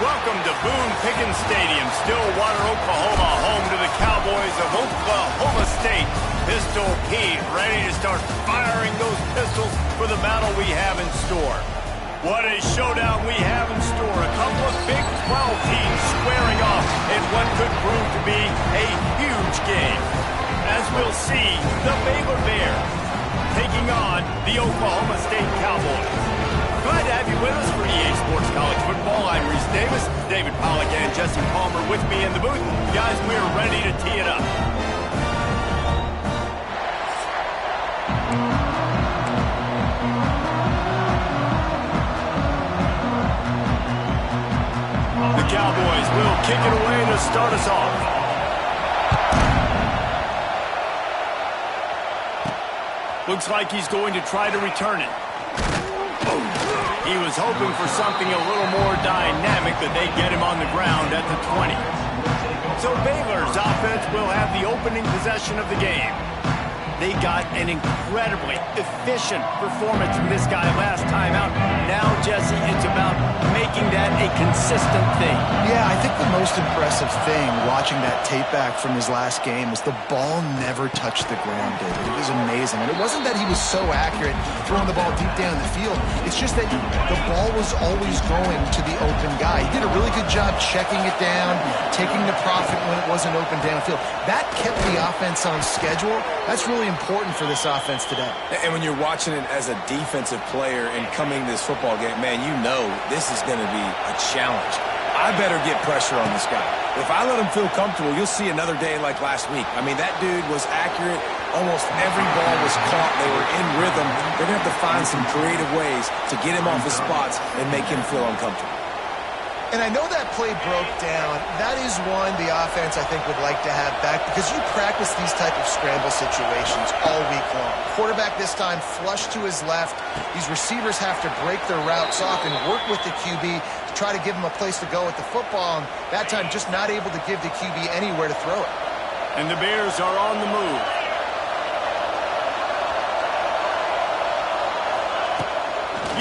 Welcome to Boone Pickens Stadium, Stillwater, Oklahoma, home to the Cowboys of Oklahoma State. Pistol Pete ready to start firing those pistols for the battle we have in store. What a showdown we have in store. A couple of Big 12 teams squaring off in what could prove to be a huge game. As we'll see, the Baylor Bears taking on the Oklahoma State Cowboys. Glad to have you with us for EA Sports College Football. I'm Reese Davis, David Pollack and Jesse Palmer with me in the booth. Guys, we're ready to tee it up. The Cowboys will kick it away to start us off. Looks like he's going to try to return it. He was hoping for something a little more dynamic, but they get him on the ground at the 20. So Baylor's offense will have the opening possession of the game. They got an incredibly efficient performance from this guy last time out. Now, Jesse, it's about making that a consistent thing. Yeah, I think the most impressive thing watching that tape back from his last game is the ball never touched the ground, David. It was amazing. And it wasn't that he was so accurate throwing the ball deep down the field. It's just that the ball was always going to the open guy. He did a really good job checking it down, taking the profit when it wasn't open downfield. That kept the offense on schedule. That's really important for this offense today. And when you're watching it as a defensive player and coming to this football game, man, you know this is going to be a challenge. I better get pressure on this guy. If I let him feel comfortable, you'll see another day like last week. I mean, that dude was accurate. Almost every ball was caught. They were in rhythm. They're going to have to find some creative ways to get him off his spots and make him feel uncomfortable. And I know that play broke down. That is one the offense, I think, would like to have back because you practice these type of scramble situations all week long. Quarterback this time flush to his left. These receivers have to break their routes off and work with the QB to try to give him a place to go with the football. And that time just not able to give the QB anywhere to throw it. And the Bears are on the move.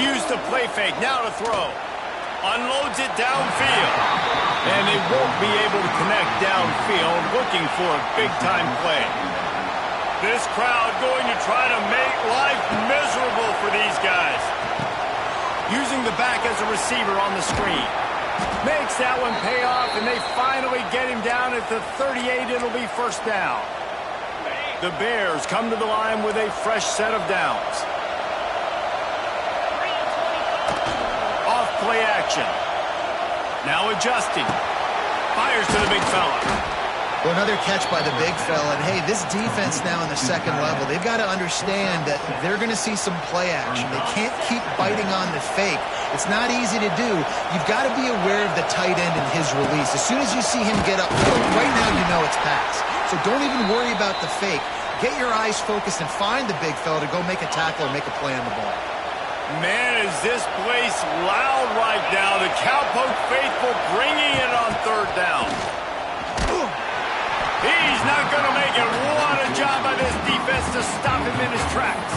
Use the play fake, now to throw. Unloads it downfield. And they won't be able to connect downfield, looking for a big-time play. This crowd going to try to make life miserable for these guys. Using the back as a receiver on the screen. Makes that one pay off, and they finally get him down at the 38. It'll be first down. The Bears come to the line with a fresh set of downs. Play action. Now adjusting. Fires to the big fella. Well, another catch by the big fella. And, hey, this defense now in the second level, they've got to understand that they're going to see some play action. They can't keep biting on the fake. It's not easy to do. You've got to be aware of the tight end and his release. As soon as you see him get upfield, right now you know it's pass. So don't even worry about the fake. Get your eyes focused and find the big fella to go make a tackle or make a play on the ball. Man, is this place loud right now. The Cowpoke faithful bringing it on third down. He's not going to make it. What a job by this defense to stop him in his tracks.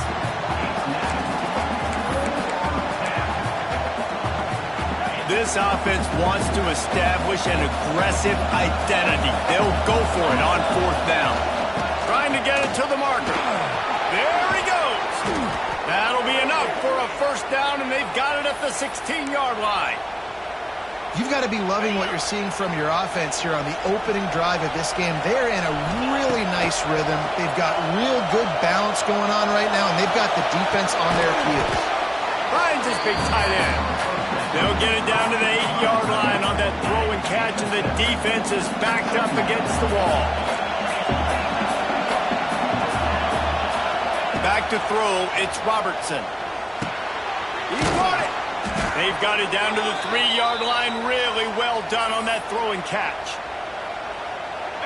This offense wants to establish an aggressive identity. They'll go for it on fourth down. Trying to get it to the marker. There he goes. That'll be enough for a first down, and they've got it at the 16-yard line. You've got to be loving what you're seeing from your offense here on the opening drive of this game. They're in a really nice rhythm. They've got real good balance going on right now, and they've got the defense on their heels. Finds his big tight end. They'll get it down to the 8-yard line on that throw and catch, and the defense is backed up against the wall. Back to throw, it's Robertson. He caught it. They've got it down to the 3-yard line. Really well done on that throw and catch.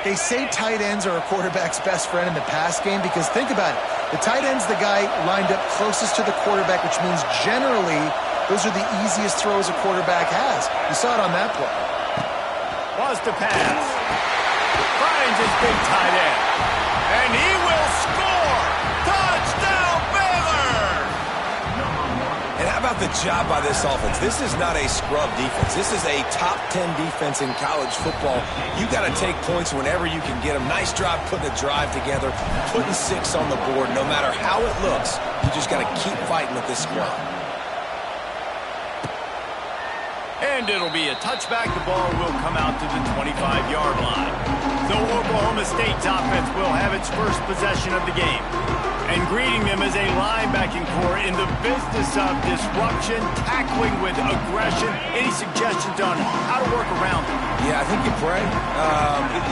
They say tight ends are a quarterback's best friend in the pass game because think about it. The tight end's the guy lined up closest to the quarterback, which means generally those are the easiest throws a quarterback has. You saw it on that play. Wants to pass. Finds his big tight end. And he will score. Touchdown, Baylor! And how about about the job by this offense? This is not a scrub defense. This is a top 10 defense in college football. You got to take points whenever you can get them. Nice job putting a drive together, putting 6 on the board. No matter how it looks, you just got to keep fighting with this squad. And it'll be a touchback. The ball will come out to the 25-yard line. So Oklahoma State's offense will have its first possession of the game. And greeting them is a linebacking core in the business of disruption, tackling with aggression. Any suggestions on how to work around them? Yeah, I think you pray.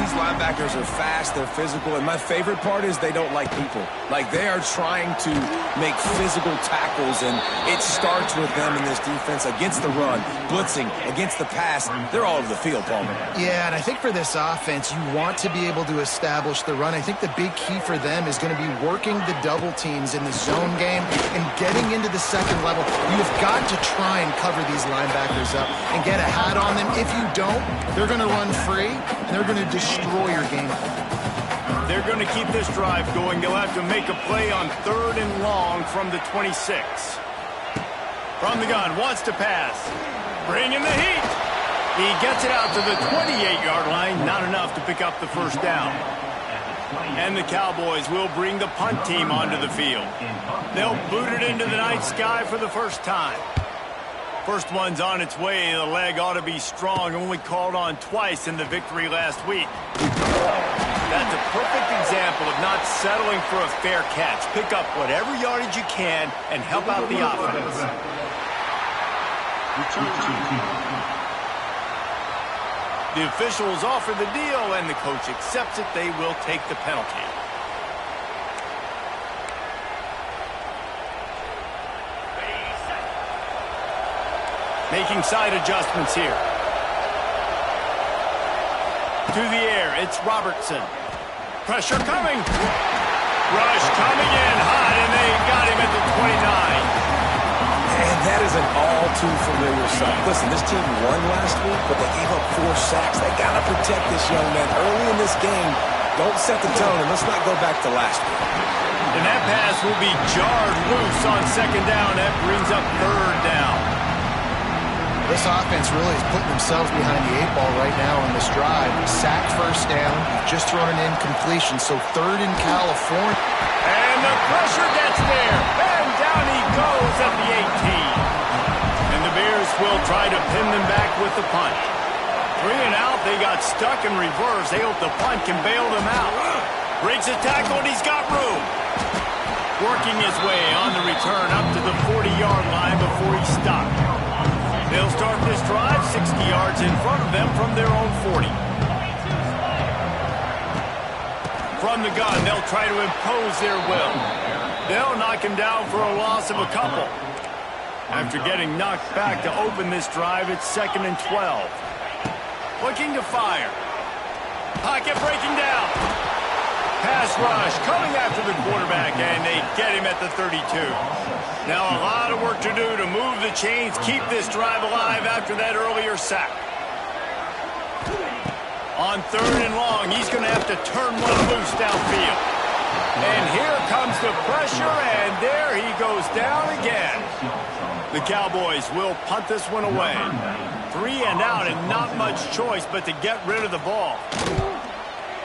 These linebackers are fast, they're physical, and my favorite part is they don't like people. Like, they are trying to make physical tackles, and it starts with them in this defense against the run, blitzing, against the pass. They're all over the field, Palmer. Yeah, and I think for this offense, you want to be able to establish the run. I think the big key for them is going to be working the double teams in the zone game and getting into the second level. You've got to try and cover these linebackers up and get a hat on them. If you don't, they're going to run free, and they're going to destroy your game. They're going to keep this drive going. They'll have to make a play on 3rd and long from the 26. From the gun, wants to pass. Bring in the heat. He gets it out to the 28-yard line. Not enough to pick up the first down. And the Cowboys will bring the punt team onto the field. They'll boot it into the night sky for the first time. First one's on its way. The leg ought to be strong. Only called on twice in the victory last week. That's a perfect example of not settling for a fair catch. Pick up whatever yardage you can and help out the offense. The officials offer the deal, and the coach accepts it. They will take the penalty. Making side adjustments here. To the air, it's Robertson. Pressure coming. Rush coming in hot, and they got him at the 29. And that is an all-too-familiar sight. Listen, this team won last week, but they gave up 4 sacks. They got to protect this young man early in this game. Don't set the tone, and let's not go back to last week. And that pass will be jarred loose on 2nd down. That brings up 3rd down. This offense really is putting themselves behind the 8 ball right now on this drive. Sack first down, just thrown an incompletion, so 3rd in California. And the pressure gets there, and down he goes at the 18. And the Bears will try to pin them back with the punt. 3 and out, they got stuck in reverse. They hope the punt can bail them out. Breaks a tackle, and he's got room. Working his way on the return up to the 40-yard line before he stopped. They'll start this drive 60 yards in front of them from their own 40. From the gun, they'll try to impose their will. They'll knock him down for a loss of a couple. After getting knocked back to open this drive, it's 2nd and 12. Looking to fire. Pocket breaking down. Pass rush coming after the quarterback, and they get him at the 32. Now a lot of work to do to move the chains, keep this drive alive after that earlier sack. On 3rd and long, he's going to have to turn one loose downfield. And here comes the pressure, and there he goes down again. The Cowboys will punt this one away. 3 and out, and not much choice but to get rid of the ball.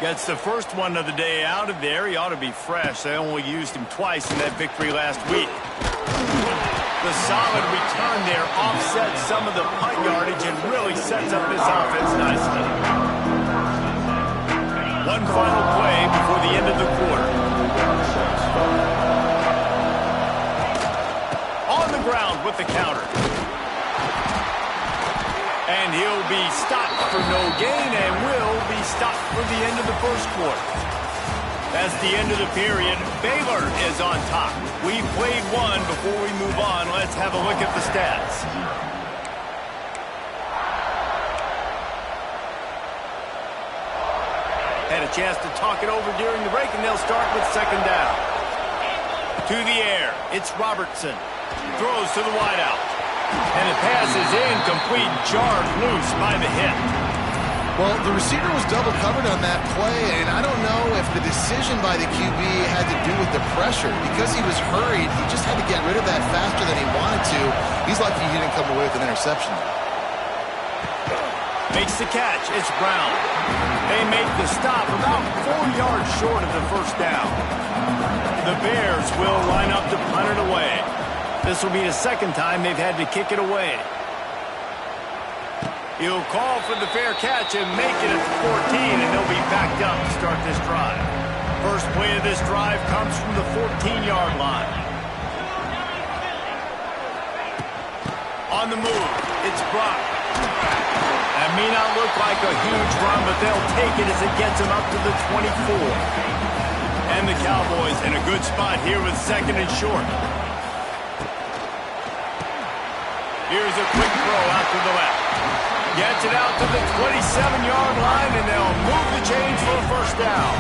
Gets the first one of the day out of there. He ought to be fresh. They only used him twice in that victory last week. The solid return there offsets some of the punt yardage and really sets up this offense nicely. One final play before the end of the quarter. On the ground with the counter. And he'll be stopped for no gain and will be stopped for the end of the first quarter. That's the end of the period. Baylor is on top. We played one. Before we move on, let's have a look at the stats. Had a chance to talk it over during the break, and they'll start with 2nd down. To the air, it's Robertson. Throws to the wideout. And the pass is incomplete, jarred loose by the hit. Well, the receiver was double covered on that play, and I don't know if the decision by the QB had to do with the pressure. Because he was hurried, he just had to get rid of that faster than he wanted to. He's lucky he didn't come away with an interception. Makes the catch. It's Brown. They make the stop about 4 yards short of the first down. The Bears will line up to punt it away. This will be the second time they've had to kick it away. He'll call for the fair catch and make it at the 14, and they'll be backed up to start this drive. First play of this drive comes from the 14-yard line. On the move, it's Brock. That may not look like a huge run, but they'll take it as it gets them up to the 24. And the Cowboys in a good spot here with second and short. Here's a quick throw out to the left. Gets it out to the 27-yard line, and they'll move the chains for a first down.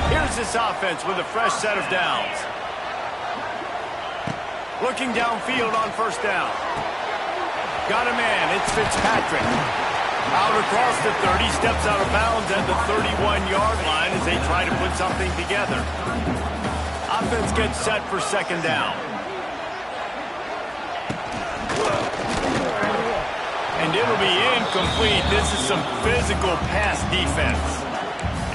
Here's this offense with a fresh set of downs. Looking downfield on first down. Got a man. It's Fitzpatrick. Out across the 30, steps out of bounds at the 31-yard line as they try to put something together. Offense gets set for second down. And it'll be incomplete. This is some physical pass defense.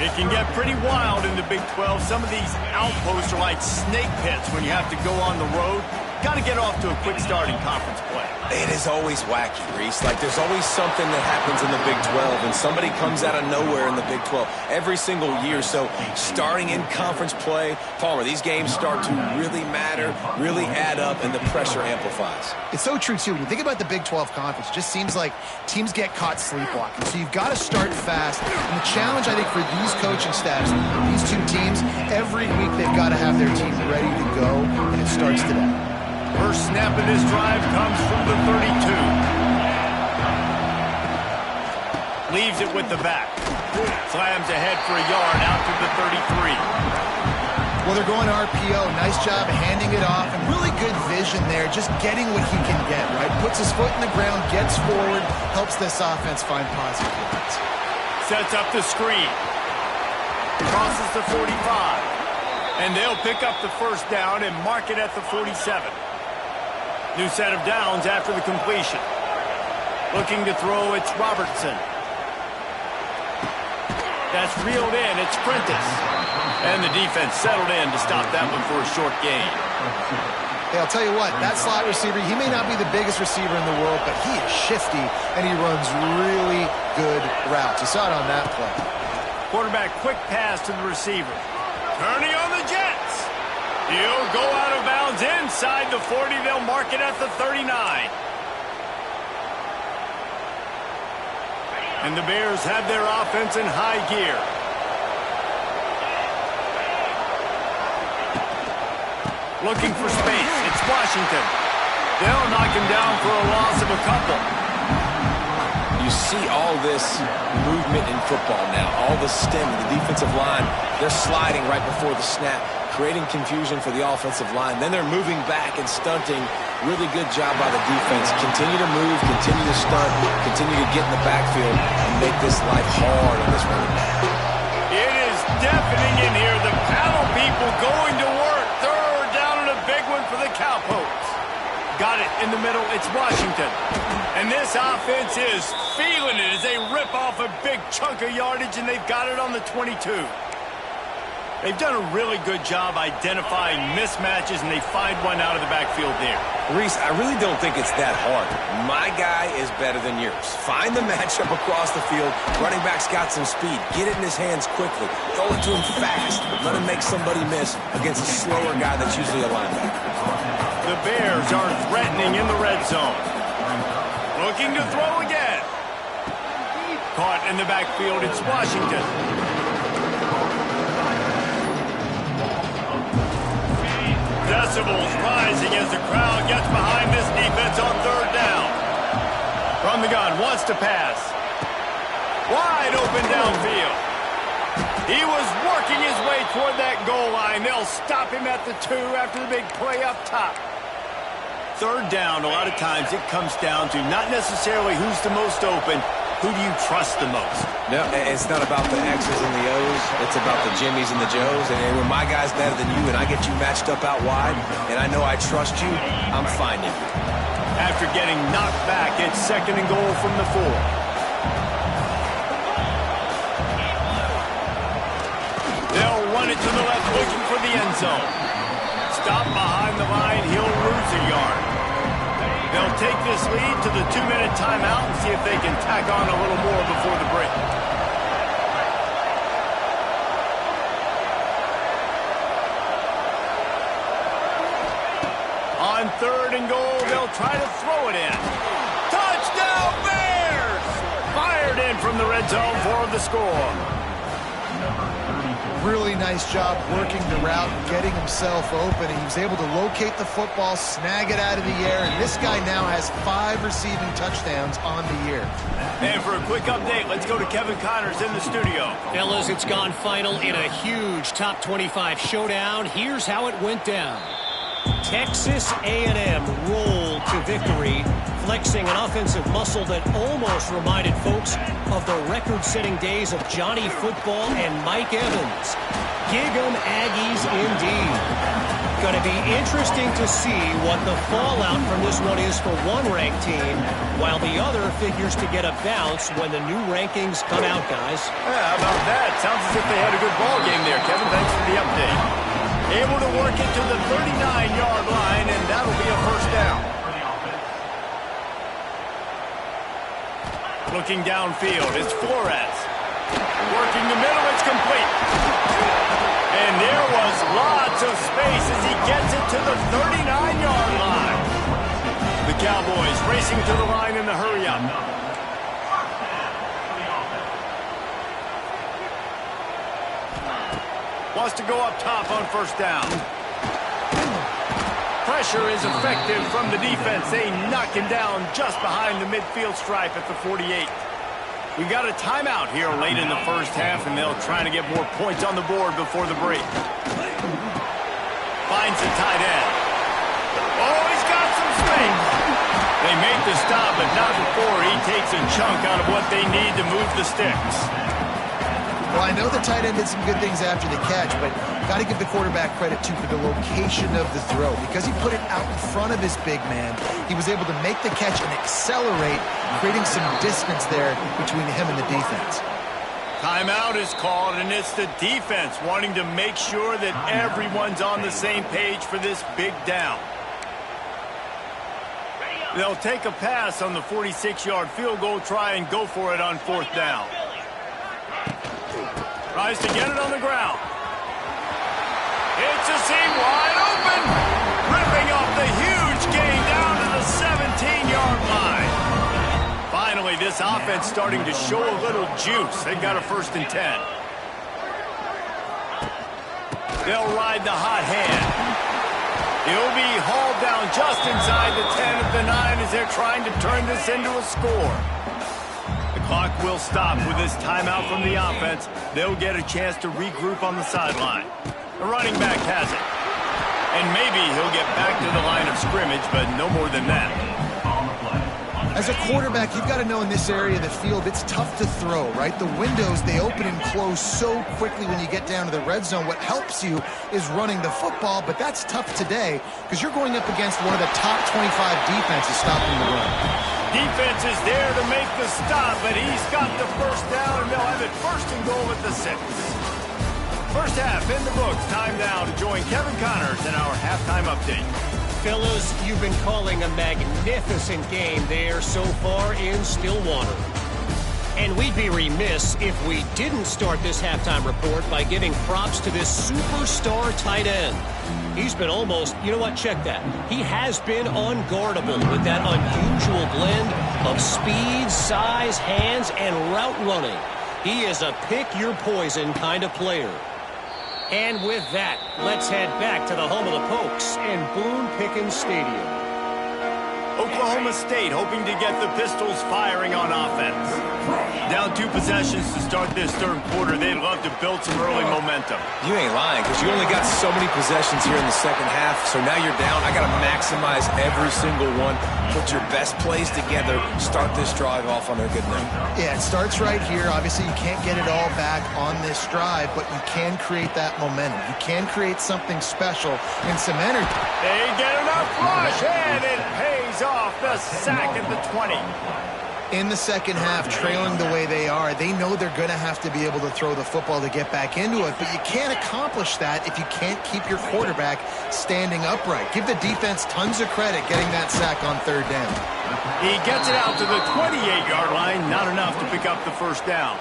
It can get pretty wild in the Big 12. Some of these outposts are like snake pits when you have to go on the road. Got to get off to a quick start in conference play. It is always wacky, Reese. Like, there's always something that happens in the Big 12, and somebody comes out of nowhere in the Big 12 every single year. So, starting in conference play, Palmer, these games start to really matter, really add up, and the pressure amplifies. It's so true, too. When you think about the Big 12 Conference, it just seems like teams get caught sleepwalking. So you've got to start fast. And the challenge, I think, for these coaching staffs, these two teams, every week they've got to have their team ready to go, and it starts today. First snap of this drive comes from the 32. Leaves it with the back. Slams ahead for a yard out to the 33. Well, they're going RPO. Nice job handing it off, and really good vision there, just getting what he can get, right? Puts his foot in the ground, gets forward, helps this offense find positive yards. Sets up the screen. Crosses the 45. And they'll pick up the first down and mark it at the 47. New set of downs after the completion. Looking to throw, it's Robertson. That's reeled in, it's Prentice. And the defense settled in to stop that one for a short gain. Hey, I'll tell you what, that slot receiver, he may not be the biggest receiver in the world, but he is shifty, and he runs really good routes. You saw it on that play. Quarterback, quick pass to the receiver. Turning on the Jets. He'll go out of bounds inside the 40. They'll mark it at the 39. And the Bears have their offense in high gear. Looking for space. It's Washington. They'll knock him down for a loss of a couple. You see all this movement in football now. All the stem, the defensive line, they're sliding right before the snap, creating confusion for the offensive line. Then they're moving back and stunting. Really good job by the defense. Continue to move, continue to stunt, continue to get in the backfield and make this life hard on this running back. It is deafening in here. The paddle people going to work. Third down and a big one for the Cowpokes. Got it in the middle. It's Washington. And this offense is feeling it as they rip off a big chunk of yardage, and they've got it on the 22. They've done a really good job identifying mismatches, and they find one out of the backfield there. Reese, I really don't think it's that hard. My guy is better than yours. Find the matchup across the field. Running back's got some speed. Get it in his hands quickly. Throw it to him fast. Let him make somebody miss against a slower guy that's usually a linebacker. The Bears are threatening in the red zone. Looking to throw again. Caught in the backfield, it's Washington. Decibels rising as the crowd gets behind this defense on third down. From the gun, wants to pass. Wide open downfield. He was working his way toward that goal line. They'll stop him at the 2 after the big play up top. Third down, a lot of times it comes down to not necessarily who's the most open, who do you trust the most? No, it's not about the X's and the O's. It's about the Jimmies and the Joes. And when my guy's better than you and I get you matched up out wide and I know I trust you, I'm finding you. After getting knocked back, it's 2nd and goal from the 4. They'll run it to the left, looking for the end zone. Stop behind the line, he'll lose a yard. They'll take this lead to the 2-minute timeout and see if they can tack on a little more before the break. On 3rd and goal, they'll try to throw it in. Touchdown Bears! Fired in from the red zone for the score. Really nice job working the route and getting himself open. He was able to locate the football, snag it out of the air, and this guy now has 5 receiving touchdowns on the year. And for a quick update, let's go to Kevin Connors in the studio. Fellas, it's gone final in a huge top 25 showdown. Here's how it went down. Texas A&M rolled to victory, flexing an offensive muscle that almost reminded folks of the record-setting days of Johnny Football and Mike Evans. Gig 'em Aggies indeed. Going to be interesting to see what the fallout from this one is for one ranked team, while the other figures to get a bounce when the new rankings come out, guys. Yeah, how about that? Sounds as if they had a good ball game there, Kevin. Thanks for the update. Able to work it to the 39-yard line, and that'll be a first down. Looking downfield, it's Flores. Working the middle, it's complete. And there was lots of space as he gets it to the 39-yard line. The Cowboys racing to the line in the hurry-up. Wants to go up top on first down. Pressure is effective from the defense. They knock him down just behind the midfield stripe at the 48. We got a timeout here late in the first half, and they'll try to get more points on the board before the break. Finds the tight end. Oh, he's got some space. They make the stop, but not before he takes a chunk out of what they need to move the sticks. Well, I know the tight end did some good things after the catch, but got to give the quarterback credit, too, for the location of the throw. Because he put it out in front of his big man, he was able to make the catch and accelerate, creating some distance there between him and the defense. Timeout is called, and it's the defense wanting to make sure that everyone's on the same page for this big down. They'll take a pass on the 46-yard field goal, try and go for it on 4th down. Tries to get it on the ground. It's a seam wide open. Ripping off the huge gain down to the 17-yard line. Finally, this offense starting to show a little juice. They got a 1st and 10. They'll ride the hot hand. He'll be hauled down just inside the 10 at the 9 as they're trying to turn this into a score. The clock will stop with this timeout from the offense. They'll get a chance to regroup on the sideline. The running back has it. And maybe he'll get back to the line of scrimmage, but no more than that. As a quarterback, you've got to know in this area of the field, it's tough to throw, right? The windows, they open and close so quickly when you get down to the red zone. What helps you is running the football, but that's tough today because you're going up against one of the top 25 defenses stopping the run. Defense is there to make the stop, but he's got the first down, and they'll have it 1st and goal at the 6. First half in the books. Time now to join Kevin Connors in our halftime update. Fellas, you've been calling a magnificent game there so far in Stillwater. And we'd be remiss if we didn't start this halftime report by giving props to this superstar tight end. He's been almost, you know what, check that. He has been unguardable with that unusual blend of speed, size, hands, and route running. He is a pick-your-poison kind of player. And with that, let's head back to the home of the Pokes in Boone Pickens Stadium. Oklahoma State hoping to get the Pistols firing on offense. Down 2 possessions to start this third quarter. They'd love to build some early momentum. You ain't lying, because you only got so many possessions here in the second half, so now you're down. I got to maximize every single one. Put your best plays together. Start this drive off on a good note. Yeah, it starts right here. Obviously, you can't get it all back on this drive, but you can create that momentum. You can create something special and some energy. They get enough rush, and it pays off. The sack at the 20. In the second half, trailing the way they are, they know they're going to have to be able to throw the football to get back into it, but you can't accomplish that if you can't keep your quarterback standing upright. Give the defense tons of credit getting that sack on third down. He gets it out to the 28-yard line, not enough to pick up the first down.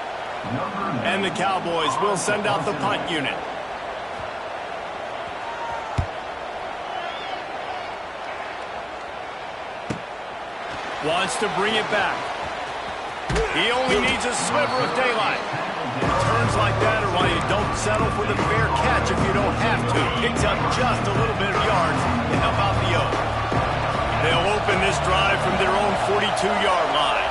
And the Cowboys will send out the punt unit. Wants to bring it back. He only needs a sliver of daylight. Turns like that are why you don't settle for the fair catch if you don't have to. Picks up just a little bit of yards to help out the Oaks. They'll open this drive from their own 42-yard line.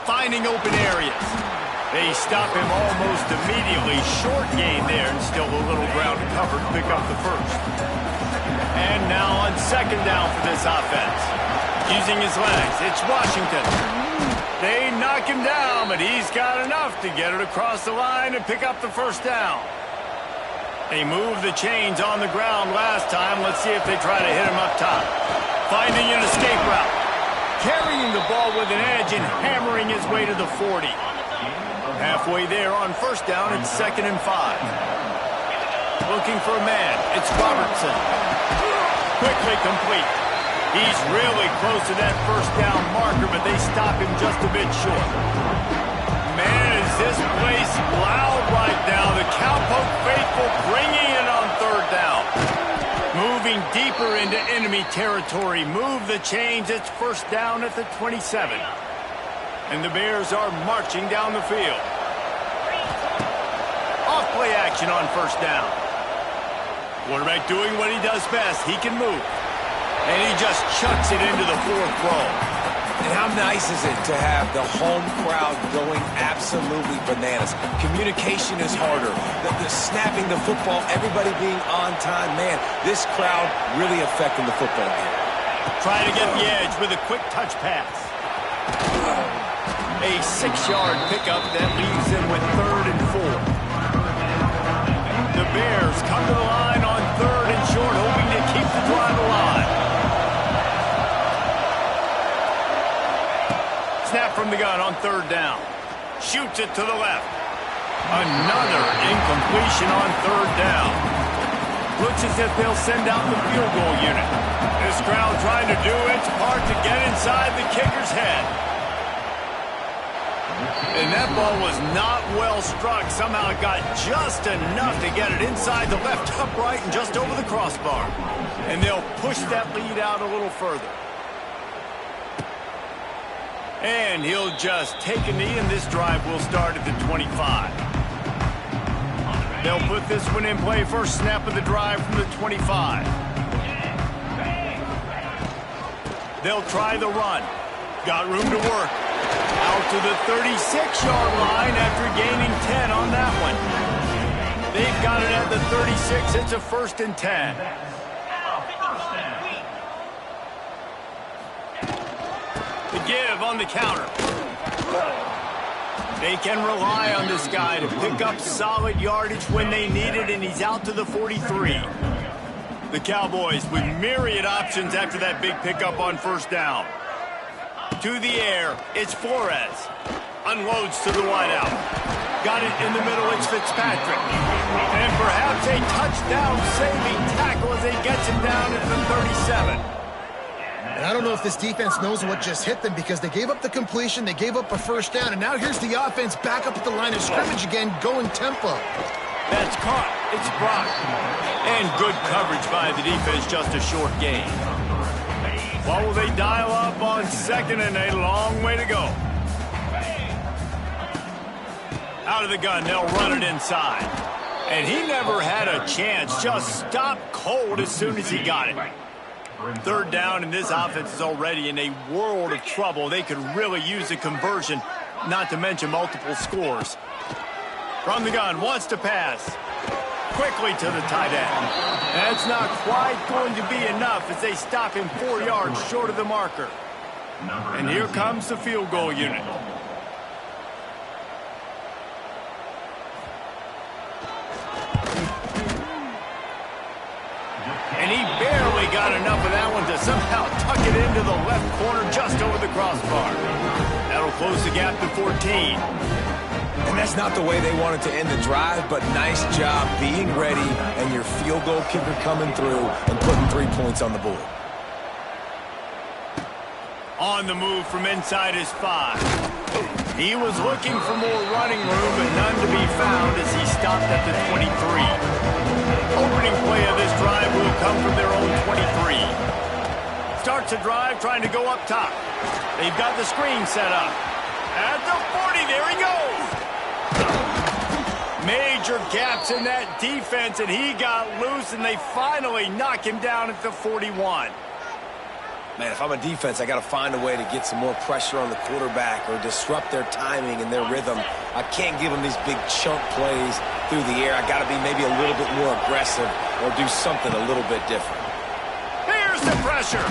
Finding open areas. They stop him almost immediately. Short gain there and still a little ground covered to pick up the first. And now on second down for this offense. Using his legs, it's Washington. They knock him down, but he's got enough to get it across the line and pick up the first down. They moved the chains on the ground last time. Let's see if they try to hit him up top. Finding an escape route. Carrying the ball with an edge and hammering his way to the 40. Halfway there on first down, it's 2nd and 5. Looking for a man, it's Robertson. Quickly complete. He's really close to that first down marker, but they stop him just a bit short. Man, is this place loud right now. The Cowpoke faithful bringing it on third down. Moving deeper into enemy territory. Move the chains. It's first down at the 27. And the Bears are marching down the field. Off play action on first down. Quarterback doing what he does best. He can move. And he just chucks it into the fourth row. And how nice is it to have the home crowd going absolutely bananas? Communication is harder. The snapping the football, everybody being on time. Man, this crowd really affecting the football game. Try to get the edge with a quick touch pass. A 6-yard pickup that leaves them with 3rd and 4. The Bears come to the line on 3rd and short, hoping to keep the drive alive. Snap from the gun on 3rd down. Shoots it to the left. Another incompletion on 3rd down. Looks as if they'll send out the field goal unit. This crowd trying to do its part to get inside the kicker's head. And that ball was not well struck. Somehow it got just enough to get it inside the left upright and just over the crossbar. And they'll push that lead out a little further. And he'll just take a knee, and this drive will start at the 25. They'll put this one in play. First snap of the drive from the 25. They'll try the run. Got room to work. Out to the 36-yard line after gaining 10 on that one. They've got it at the 36. It's a 1st and 10. The give on the counter. They can rely on this guy to pick up solid yardage when they need it, and he's out to the 43. The Cowboys with myriad options after that big pickup on first down. To the air, it's Flores. Unloads to the wideout. Got it in the middle, it's Fitzpatrick. And perhaps a touchdown-saving tackle as he gets him down at the 37. And I don't know if this defense knows what just hit them, because they gave up the completion, they gave up a first down, and now here's the offense back up at the line of scrimmage again, going tempo. That's caught. It's blocked. And good coverage by the defense, just a short gain. What will they dial up on second, and a long way to go. Out of the gun, they'll run it inside. And he never had a chance. Just stopped cold as soon as he got it. Third down, and this offense is already in a world of trouble. They could really use a conversion, not to mention multiple scores. From the gun, wants to pass. Quickly to the tight end. That's not quite going to be enough as they stop him 4 yards short of the marker. And here comes the field goal unit. And he barely got enough of that one to somehow tuck it into the left corner just over the crossbar. That'll close the gap to 14. And that's not the way they wanted to end the drive, but nice job being ready and your field goal kicker coming through and putting 3 points on the board. On the move from inside his 5. He was looking for more running room, but none to be found as he stopped at the 23. Opening play of this drive will come from their own 23. Starts a drive trying to go up top. They've got the screen set up. At the 40, there he goes. Major gaps in that defense, and he got loose, and they finally knock him down at the 41. Man, if I'm a defense, I got to find a way to get some more pressure on the quarterback or disrupt their timing and their rhythm. I can't give them these big chunk plays through the air. I got to be maybe a little bit more aggressive or do something a little bit different. Here's the pressure.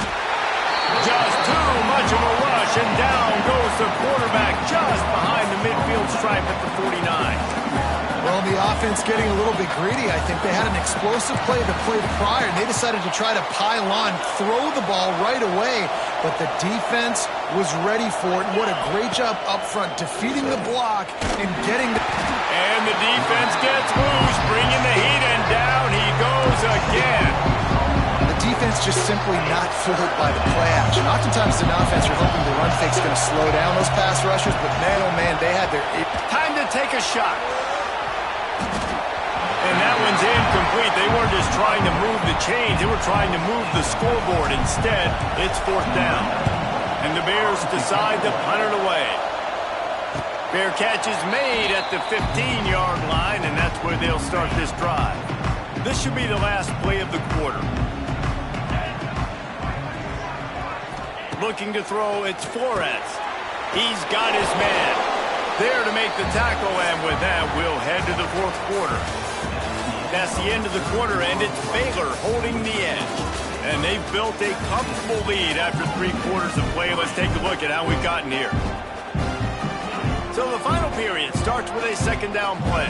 Just too much of a rush, and down goes the quarterback just behind the midfield stripe at the 49. Well, the offense getting a little bit greedy. I think they had an explosive play the play prior, and they decided to try to pile on, throw the ball right away. But the defense was ready for it. What a great job up front, defeating the block and getting the... And the defense gets loose, bringing the heat, and down he goes again. The defense just simply not fooled by the play action. Oftentimes in offense, you're hoping the run fake's going to slow down those pass rushers, but man, oh man, they had their... Time to take a shot. And that one's incomplete. They weren't just trying to move the chains. They were trying to move the scoreboard. Instead, it's 4th down. And the Bears decide to punt it away. Fair catch is made at the 15-yard line, and that's where they'll start this drive. This should be the last play of the quarter. Looking to throw, it's Flores. He's got his man there to make the tackle, and with that, we'll head to the 4th quarter. That's the end of the quarter, and it's Baylor holding the edge. And they've built a comfortable lead after 3 quarters of play. Let's take a look at how we've gotten here. So the final period starts with a 2nd down play.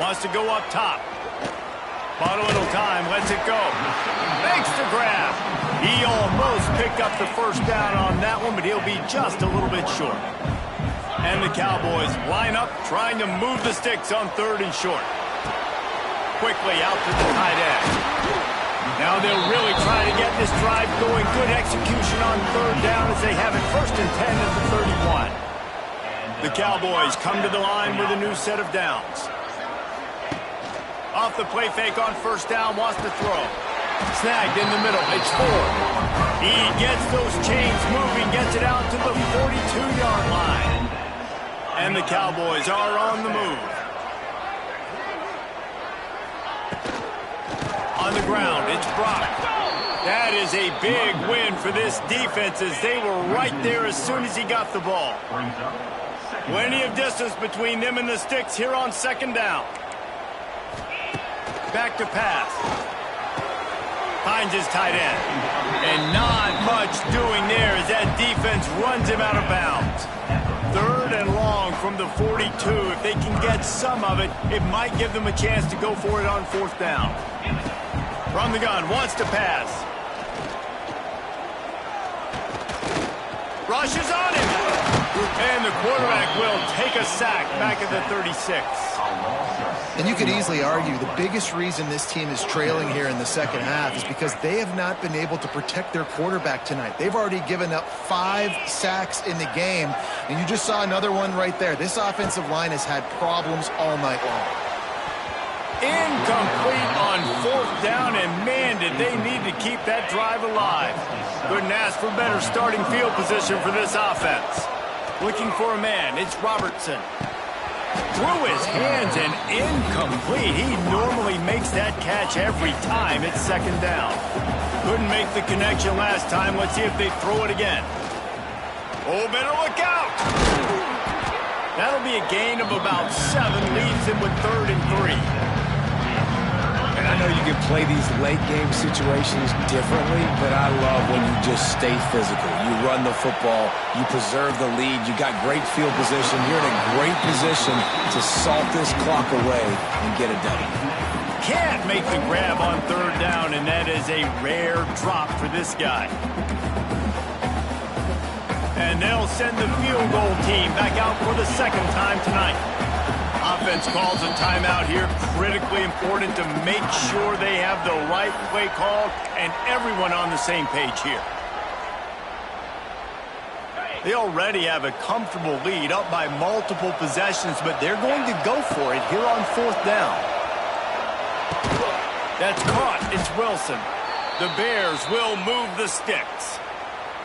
Wants to go up top. Bottle little time, lets it go. Makes the grab. He almost picked up the 1st down on that one, but he'll be just a little bit short. And the Cowboys line up, trying to move the sticks on 3rd and short. Quickly out to the tight end. Now they'll really try to get this drive going. Good execution on 3rd down as they have it 1st and 10 at the 31. The Cowboys come to the line with a new set of downs. Off the play fake on 1st down, wants to throw. Snagged in the middle, it's 4. He gets those chains moving, gets it out to the 42-yard line. And the Cowboys are on the move. On the ground, it's Brock. That is a big win for this defense as they were right there as soon as he got the ball. Plenty of distance between them and the sticks here on 2nd down. Back to pass. Finds his tight end. And not much doing there as that defense runs him out of bounds. 3rd and long from the 42. If they can get some of it, it might give them a chance to go for it on 4th down. From the gun, wants to pass. Rushes on him. And the quarterback will take a sack back at the 36. And you could easily argue the biggest reason this team is trailing here in the 2nd half is because they have not been able to protect their quarterback tonight. They've already given up 5 sacks in the game, and you just saw another one right there. This offensive line has had problems all night long. Incomplete on 4th down, and man, did they need to keep that drive alive. Couldn't ask for better starting field position for this offense. Looking for a man. It's Robertson. Through his hands and incomplete. He normally makes that catch every time. It's second down. Couldn't make the connection last time. Let's see if they throw it again. Oh, better look out. That'll be a gain of about 7. Leaves him with 3rd and 3. And I know you can play these late game situations differently, but I love when you just stay physical. You run the football, you preserve the lead, you got great field position. You're in a great position to salt this clock away and get it done. Can't make the grab on 3rd down, and that is a rare drop for this guy. And they'll send the field goal team back out for the 2nd time tonight. Offense calls a timeout here. Critically important to make sure they have the right play called and everyone on the same page here. They already have a comfortable lead up by multiple possessions, but they're going to go for it here on 4th down. That's caught. It's Wilson. The Bears will move the sticks.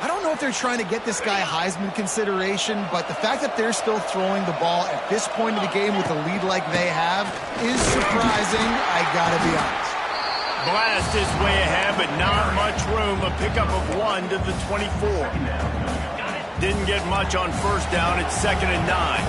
I don't know if they're trying to get this guy Heisman consideration, but the fact that they're still throwing the ball at this point of the game with a lead like they have is surprising, I gotta be honest. Blast is way ahead, but not much room. A pickup of 1 to the 24. Didn't get much on 1st down. It's 2nd and 9.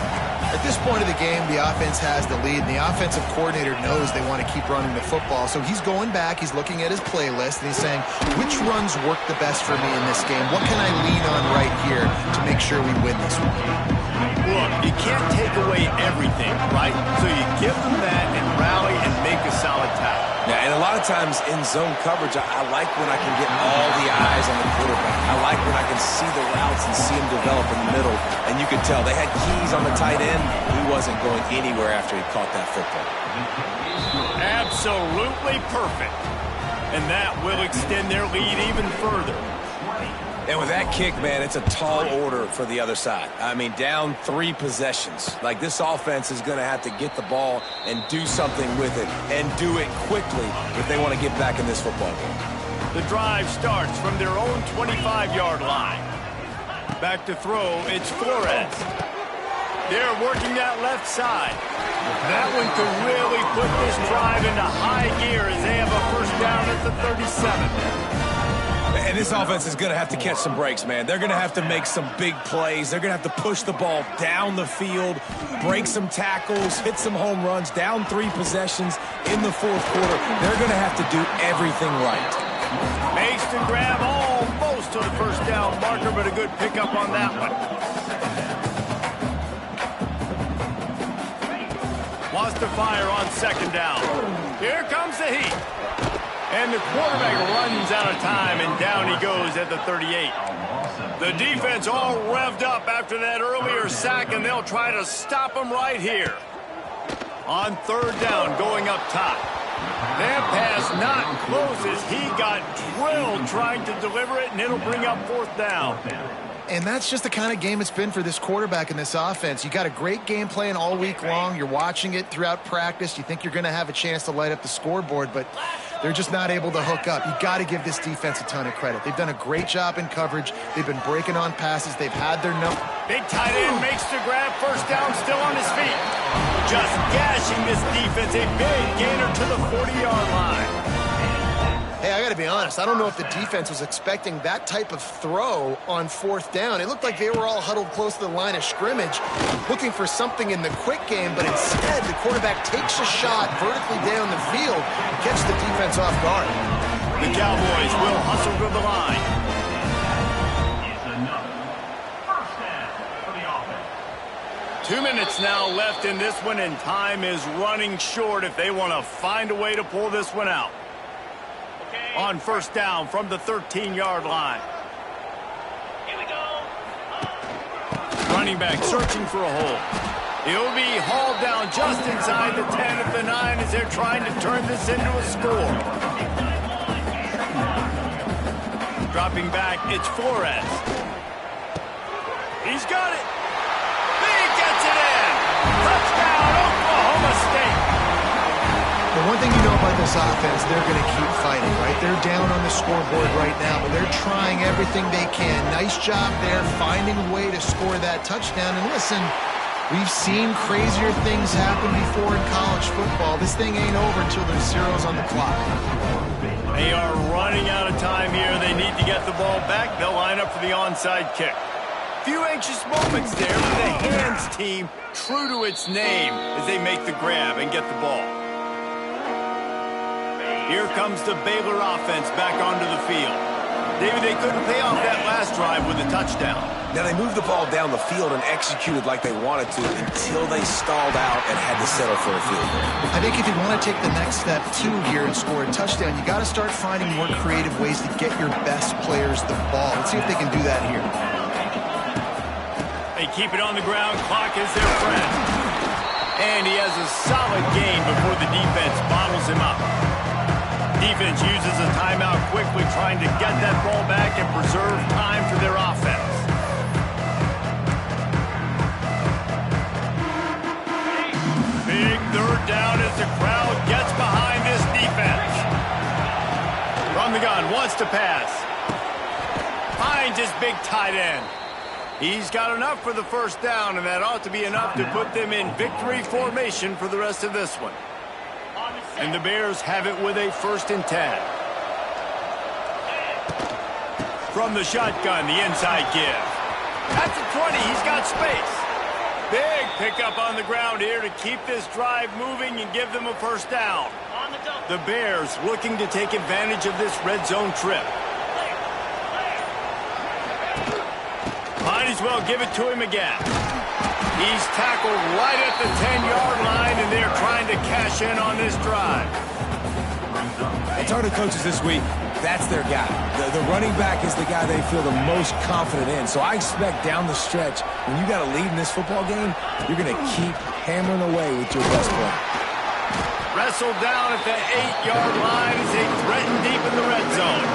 At this point of the game, the offense has the lead, and the offensive coordinator knows they want to keep running the football. So he's going back, he's looking at his playlist, and he's saying, which runs work the best for me in this game? What can I lean on right here to make sure we win this one? Look, you can't take away everything, right? So you give them that and rally and make a solid tackle. Yeah, and a lot of times in zone coverage, I like when I can get all the eyes on the quarterback. I like when I can see the routes and see him develop in the middle. And you could tell they had keys on the tight end. He wasn't going anywhere after he caught that football. Absolutely perfect. And that will extend their lead even further. And with that kick, man, it's a tall order for the other side. I mean, down 3 possessions. Like, this offense is going to have to get the ball and do something with it, and do it quickly if they want to get back in this football game. The drive starts from their own 25-yard line. Back to throw, it's Flores. They're working that left side. That one could really put this drive into high gear as they have a 1st down at the 37. And this offense is going to have to catch some breaks, man. They're going to have to make some big plays. They're going to have to push the ball down the field, break some tackles, hit some home runs, down 3 possessions in the 4th quarter. They're going to have to do everything right. Makes the grab almost to the 1st down marker, but a good pickup on that one. Wants to fire on 2nd down. Here comes the heat. And the quarterback runs out of time, and down he goes at the 38. The defense all revved up after that earlier sack, and they'll try to stop him right here. On 3rd down, going up top. That pass not close as he got drilled trying to deliver it, and it'll bring up 4th down. And that's just the kind of game it's been for this quarterback in this offense. You got a great game plan all week long. You're watching it throughout practice. You think you're going to have a chance to light up the scoreboard, but they're just not able to hook up. You got to give this defense a ton of credit. They've done a great job in coverage. They've been breaking on passes. They've had their number. Big tight end makes the grab. 1st down, still on his feet. Just gashing this defense. A big gainer to the 40-yard line. Hey, I got to be honest. I don't know if the defense was expecting that type of throw on 4th down. It looked like they were all huddled close to the line of scrimmage, looking for something in the quick game, but instead the quarterback takes a shot vertically down the field, gets the defense off guard. The Cowboys will hustle to the line. 2 minutes now left in this one, and time is running short if they want to find a way to pull this one out. On 1st down from the 13-yard line. Here we go. Running back searching for a hole. He'll be hauled down just inside the 10 at the 9 as they're trying to turn this into a score. Dropping back, it's Flores. He's got it. He gets it in. Touchdown, Oklahoma State. The one thing you know know about this offense, they're going to keep fighting, right? They're down on the scoreboard right now, but they're trying everything they can. Nice job there, finding a way to score that touchdown. And listen, we've seen crazier things happen before in college football. This thing ain't over until there's zeros on the clock. They are running out of time here. They need to get the ball back. They'll line up for the onside kick. Few anxious moments there for the hands team, true to its name as they make the grab and get the ball. Here comes the Baylor offense back onto the field. David, they couldn't pay off that last drive with a touchdown. Now, they moved the ball down the field and executed like they wanted to until they stalled out and had to settle for a field goal. I think if you want to take the next step, too, here and score a touchdown, you got to start finding more creative ways to get your best players the ball. Let's see if they can do that here. They keep it on the ground. Clock is their friend. And he has a solid gain before the defense bottles him up. Defense uses a timeout quickly, trying to get that ball back and preserve time for their offense. Big third down as the crowd gets behind this defense. From the gun, wants to pass. Finds his big tight end. He's got enough for the first down, and that ought to be enough to put them in victory formation for the rest of this one. And the Bears have it with a 1st and 10. From the shotgun, the inside give. That's a 20. He's got space. Big pickup on the ground here to keep this drive moving and give them a 1st down. The Bears looking to take advantage of this red zone trip. Might as well give it to him again. He's tackled right at the 10-yard line, and they're trying to cash in on this drive. I talked to coaches this week. That's their guy. The running back is the guy they feel the most confident in. So I expect down the stretch, when you got a lead in this football game, you're going to keep hammering away with your best player. Wrestled down at the 8-yard line as they threaten deep in the red zone.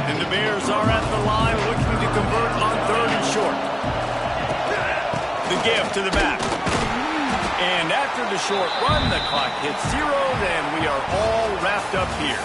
And the Bears are at the line looking to convert on 3rd and short. The give to the back. And after the short run, the clock hits 0, and we are all wrapped up here.